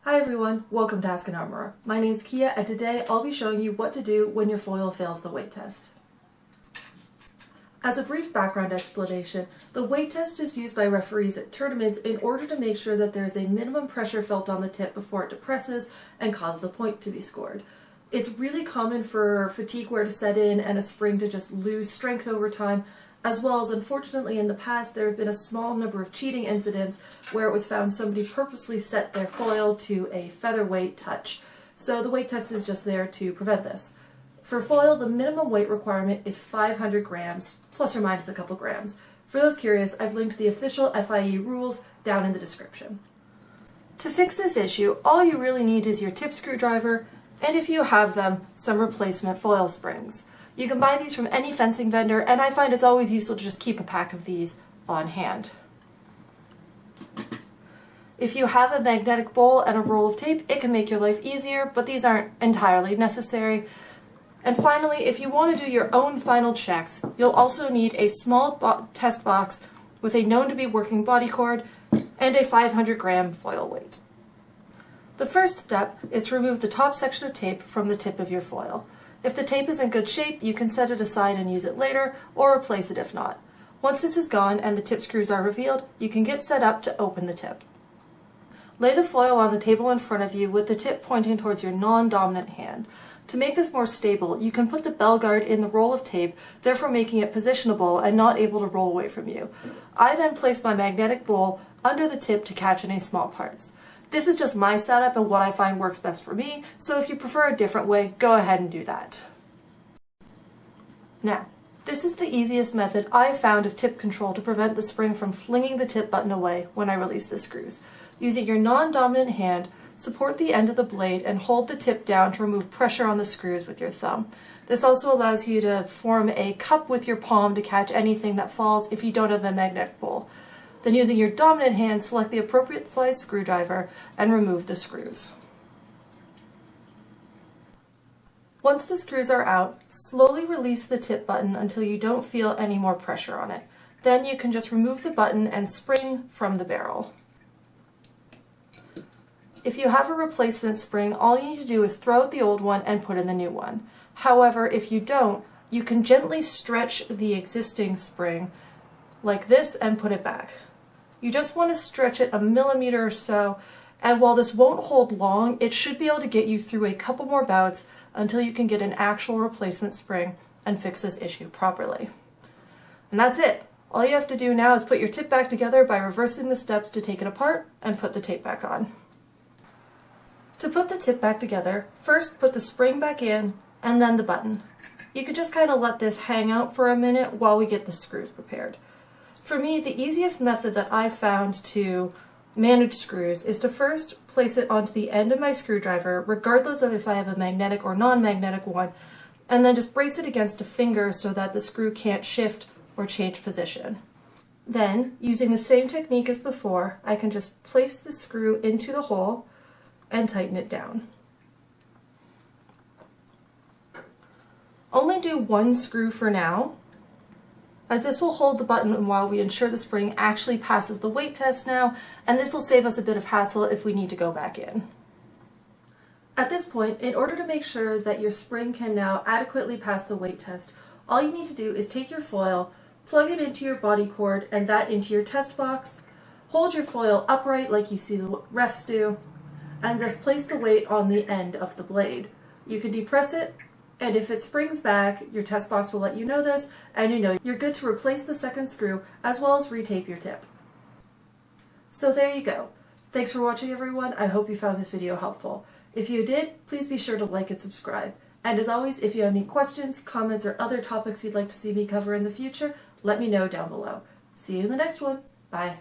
Hi everyone, welcome to Ask an Armourer. My name is Kia and today I'll be showing you what to do when your foil fails the weight test. As a brief background explanation, the weight test is used by referees at tournaments in order to make sure that there is a minimum pressure felt on the tip before it depresses and causes a point to be scored. It's really common for fatigue wear to set in and a spring to just lose strength over time, as well as unfortunately in the past there have been a small number of cheating incidents where it was found somebody purposely set their foil to a featherweight touch. So the weight test is just there to prevent this. For foil, the minimum weight requirement is 500 grams, plus or minus a couple grams. For those curious, I've linked the official FIE rules down in the description. To fix this issue, all you really need is your tip screwdriver, and if you have them, some replacement foil springs. You can buy these from any fencing vendor, and I find it's always useful to just keep a pack of these on hand. If you have a magnetic bowl and a roll of tape, it can make your life easier, but these aren't entirely necessary. And finally, if you want to do your own final checks, you'll also need a small test box with a known to be working body cord and a 500 gram foil weight. The first step is to remove the top section of tape from the tip of your foil. If the tape is in good shape, you can set it aside and use it later, or replace it if not. Once this is gone and the tip screws are revealed, you can get set up to open the tip. Lay the foil on the table in front of you with the tip pointing towards your non-dominant hand. To make this more stable, you can put the bell guard in the roll of tape, therefore making it positionable and not able to roll away from you. I then place my magnetic bowl under the tip to catch any small parts. This is just my setup and what I find works best for me, so if you prefer a different way, go ahead and do that. Now, this is the easiest method I've found of tip control to prevent the spring from flinging the tip button away when I release the screws. Using your non-dominant hand, support the end of the blade and hold the tip down to remove pressure on the screws with your thumb. This also allows you to form a cup with your palm to catch anything that falls if you don't have a magnetic bowl. Then using your dominant hand, select the appropriate size screwdriver and remove the screws. Once the screws are out, slowly release the tip button until you don't feel any more pressure on it. Then you can just remove the button and spring from the barrel. If you have a replacement spring, all you need to do is throw out the old one and put in the new one. However, if you don't, you can gently stretch the existing spring like this and put it back. You just want to stretch it a millimeter or so, and while this won't hold long, it should be able to get you through a couple more bouts until you can get an actual replacement spring and fix this issue properly. And that's it. All you have to do now is put your tip back together by reversing the steps to take it apart and put the tape back on. To put the tip back together, first put the spring back in and then the button. You could just kind of let this hang out for a minute while we get the screws prepared. For me, the easiest method that I've found to manage screws is to first place it onto the end of my screwdriver, regardless of if I have a magnetic or non-magnetic one, and then just brace it against a finger so that the screw can't shift or change position. Then, using the same technique as before, I can just place the screw into the hole and tighten it down. Only do one screw for now, as this will hold the button while we ensure the spring actually passes the weight test now, and this will save us a bit of hassle if we need to go back in. At this point, in order to make sure that your spring can now adequately pass the weight test, all you need to do is take your foil, plug it into your body cord and that into your test box, hold your foil upright like you see the refs do, and just place the weight on the end of the blade. You can depress it, and if it springs back, your test box will let you know this, and you know you're good to replace the second screw as well as retape your tip. So there you go. Thanks for watching everyone. I hope you found this video helpful. If you did, please be sure to like and subscribe. And as always, if you have any questions, comments, or other topics you'd like to see me cover in the future, let me know down below. See you in the next one. Bye.